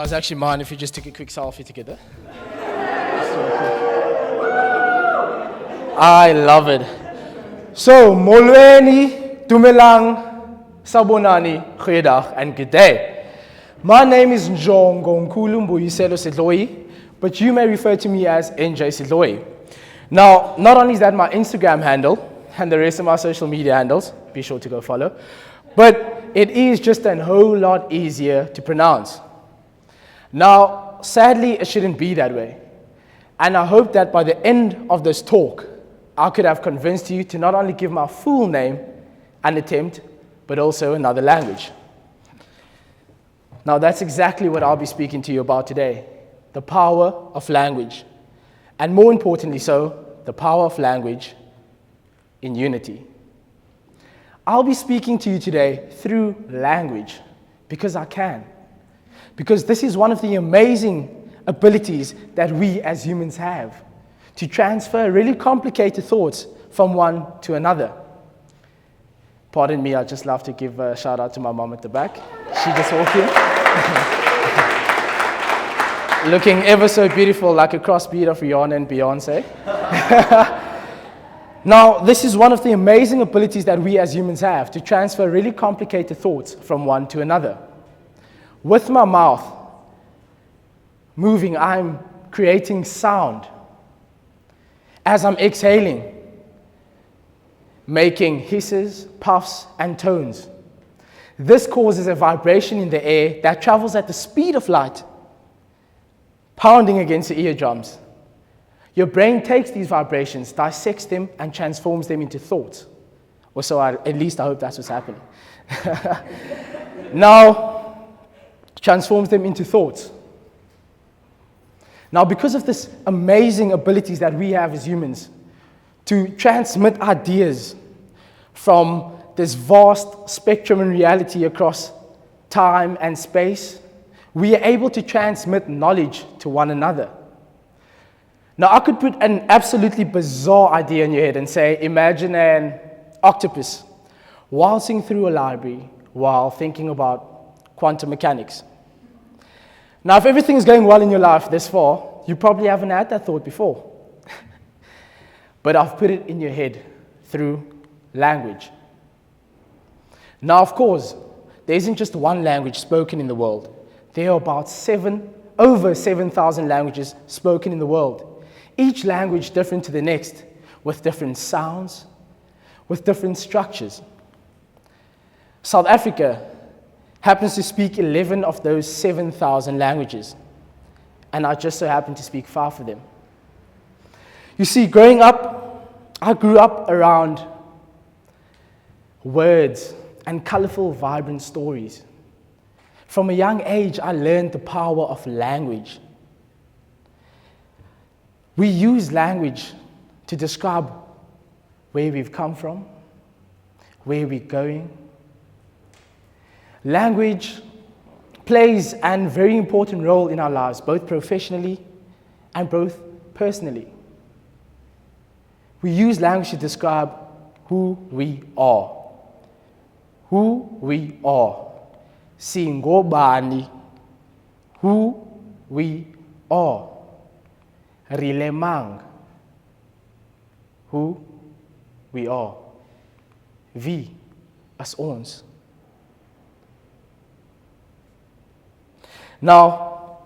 I was actually mine if you just took a quick selfie together. I love it. So, molweni, dumelang, sabonani, goeiedag, and good day. My name is Njongo Sidloyi, but you may refer to me as NJ Sidloyi. Now, not only is that my Instagram handle, and the rest of my social media handles, be sure to go follow, but it is just a whole lot easier to pronounce. Now, sadly, it shouldn't be that way. And I hope that by the end of this talk, I could have convinced you to not only give my full name an attempt, but also another language. Now, that's exactly what I'll be speaking to you about today, the power of language. And more importantly so, the power of language in unity. I'll be speaking to you today through language because I can. Because this is one of the amazing abilities that we as humans have, to transfer really complicated thoughts from one to another. Pardon me, I'd just love to give a shout out to my mom at the back. She just walked in. Looking ever so beautiful, like a crossbreed of Rihanna and Beyonce. Now, this is one of the amazing abilities that we as humans have, to transfer really complicated thoughts from one to another. With my mouth moving, I'm creating sound. As I'm exhaling, making hisses, puffs, and tones. This causes a vibration in the air that travels at the speed of light, pounding against the eardrums. Your brain takes these vibrations, dissects them, and transforms them into thoughts. Or so at least I hope that's what's happening. Now, transforms them into thoughts. Now, because of this amazing abilities that we have as humans to transmit ideas from this vast spectrum in reality across time and space, we are able to transmit knowledge to one another. Now, I could put an absolutely bizarre idea in your head and say, imagine an octopus waltzing through a library while thinking about quantum mechanics. Now, if everything is going well in your life this far, you probably haven't had that thought before. But I've put it in your head through language. Now, of course, there isn't just one language spoken in the world. There are about over 7,000 languages spoken in the world. Each language different to the next, with different sounds, with different structures. South Africa happens to speak 11 of those 7,000 languages, and I just so happen to speak 5 of them. You see, growing up, I grew up around words and colorful, vibrant stories. From a young age, I learned the power of language. We use language to describe where we've come from, where we're going. Language plays a very important role in our lives, both professionally and both personally. We use language to describe who we are. Who we are. Singobani. Who we are. Rilemang. Who we are. Wie as ons. Now,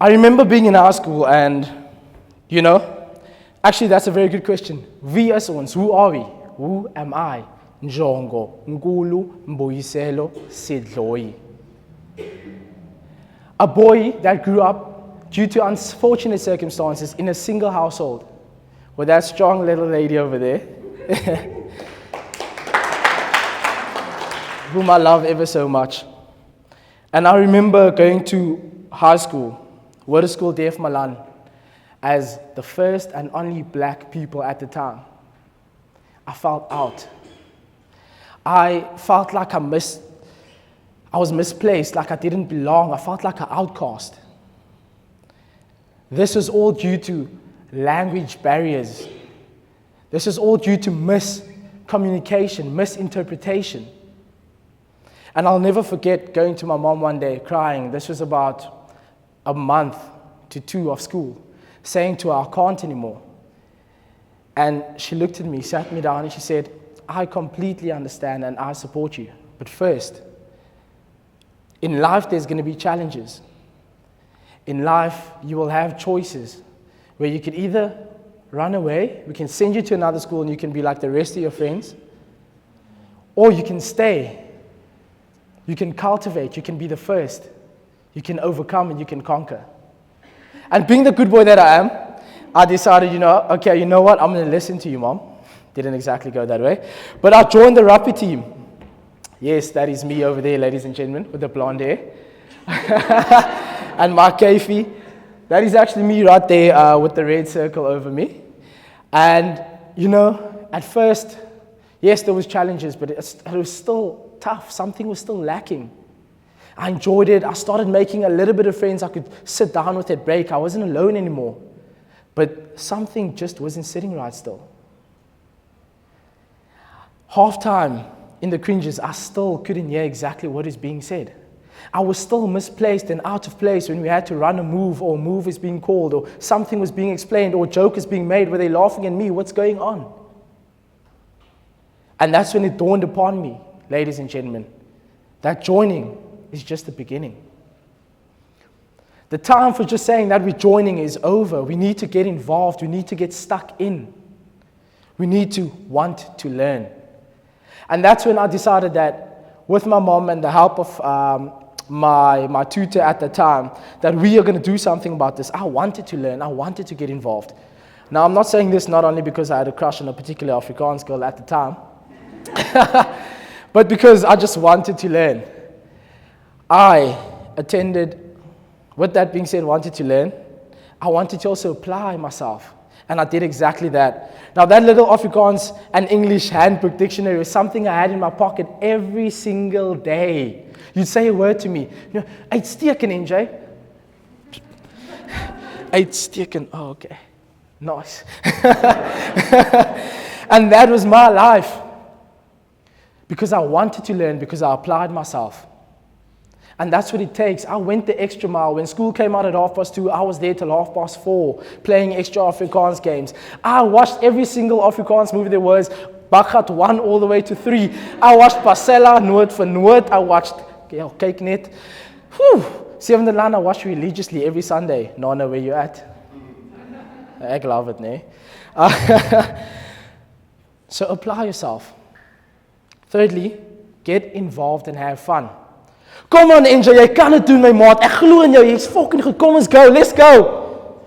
I remember being in high school and, actually that's a very good question. Wie as ons, who are we? Who am I? Njongo Sidloyi. A boy that grew up due to unfortunate circumstances in a single household with that strong little lady over there, whom I love ever so much. And I remember going to high school, Word School Def Malan, as the first and only black people at the time. I felt out. I felt like I was misplaced, like I didn't belong. I felt like an outcast. This was all due to language barriers. This is all due to miscommunication, misinterpretation. And I'll never forget going to my mom one day crying. This was about a month to 2 of school, saying to her, I can't anymore. And she looked at me, sat me down, and she said, I completely understand and I support you. But first, in life there's going to be challenges. In life you will have choices where you can either run away, we can send you to another school and you can be like the rest of your friends, or you can stay. You can cultivate, you can be the first. You can overcome and you can conquer. And being the good boy that I am, I decided, okay, you know what? I'm going to listen to you, Mom. Didn't exactly go that way. But I joined the rugby team. Yes, that is me over there, ladies and gentlemen, with the blonde hair. And my kefi. That is actually me right there with the red circle over me. And, at first, yes, there was challenges, but it was still tough. Something was still lacking. I enjoyed it. I started making a little bit of friends I could sit down with at break. I wasn't alone anymore. But something just wasn't sitting right still. Half-time in the cringes, I still couldn't hear exactly what is being said. I was still misplaced and out of place when we had to run a move, or a move is being called, or something was being explained, or a joke is being made. Were they laughing at me? What's going on? And that's when it dawned upon me, ladies and gentlemen, that joining is just the beginning. The time for just saying that we're joining is over. We need to get involved. We need to get stuck in. We need to want to learn. And that's when I decided that with my mom and the help of my tutor at the time, that we are going to do something about this. I wanted to learn. I wanted to get involved. Now, I'm not saying this not only because I had a crush on a particular Afrikaans girl at the time, but because I just wanted to learn. I attended, with that being said, wanted to learn. I wanted to also apply myself. And I did exactly that. Now, that little Afrikaans and English handbook dictionary was something I had in my pocket every single day. You'd say a word to me. Uitsteken, NJ. Uitsteken. Oh, okay. Nice. And that was my life. Because I wanted to learn, because I applied myself. And that's what it takes. I went the extra mile. When school came out at 2:30, I was there till 4:30, playing extra Afrikaans games. I watched every single Afrikaans movie there was, Bakgat 1 all the way to 3. I watched Parcella, Noord for Noord. I watched, kyk net. Seventh Line I watched religiously every Sunday. Nana, where you at? I love it, ne? So apply yourself. Thirdly, get involved and have fun. Kom on, NJ, jy kan dit doen, my maat. Ek glo in jou. Jy's fucking goed. Kom, let's go.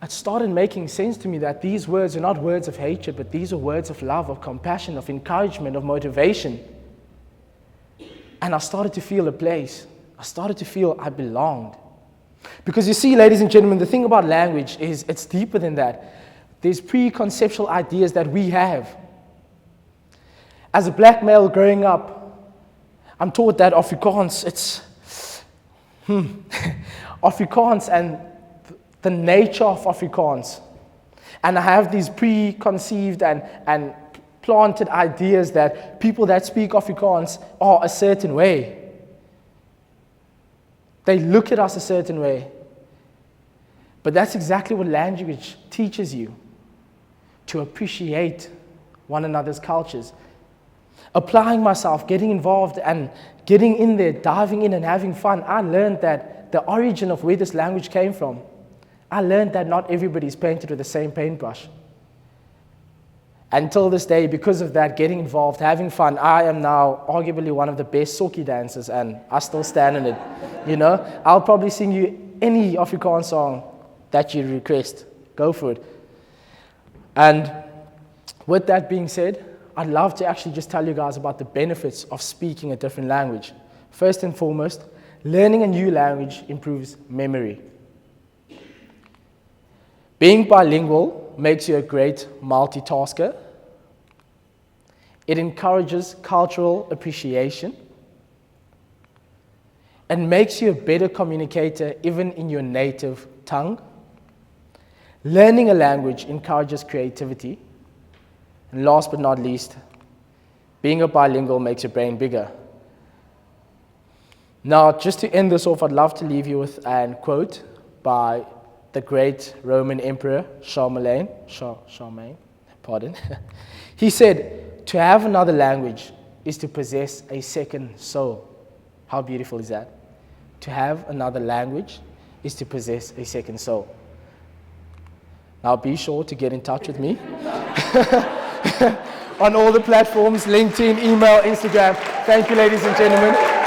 It started making sense to me that these words are not words of hatred, but these are words of love, of compassion, of encouragement, of motivation. And I started to feel a place. I started to feel I belonged. Because you see, ladies and gentlemen, the thing about language is it's deeper than that. There's preconceptual ideas that we have. As a black male growing up, I'm taught that Afrikaans, Afrikaans and the nature of Afrikaans. And I have these preconceived and planted ideas that people that speak Afrikaans are a certain way. They look at us a certain way. But that's exactly what language teaches you, to appreciate one another's cultures. Applying myself, getting involved and getting in there, diving in and having fun, I learned that the origin of where this language came from. I learned that not everybody is painted with the same paintbrush. Until this day, because of that, getting involved, having fun, I am now arguably one of the best socky dancers, and I still stand in it. I'll probably sing you any Afrikaans song that you request. Go for it. And with that being said, I'd love to actually just tell you guys about the benefits of speaking a different language. First and foremost, learning a new language improves memory. Being bilingual makes you a great multitasker. It encourages cultural appreciation and makes you a better communicator even in your native tongue. Learning a language encourages creativity. And last but not least, being a bilingual makes your brain bigger. Now, just to end this off, I'd love to leave you with a quote by the great Roman Emperor Charlemagne. Pardon. He said, "To have another language is to possess a second soul." How beautiful is that? To have another language is to possess a second soul. Now, be sure to get in touch with me on all the platforms, LinkedIn, email, Instagram. Thank you, ladies and gentlemen.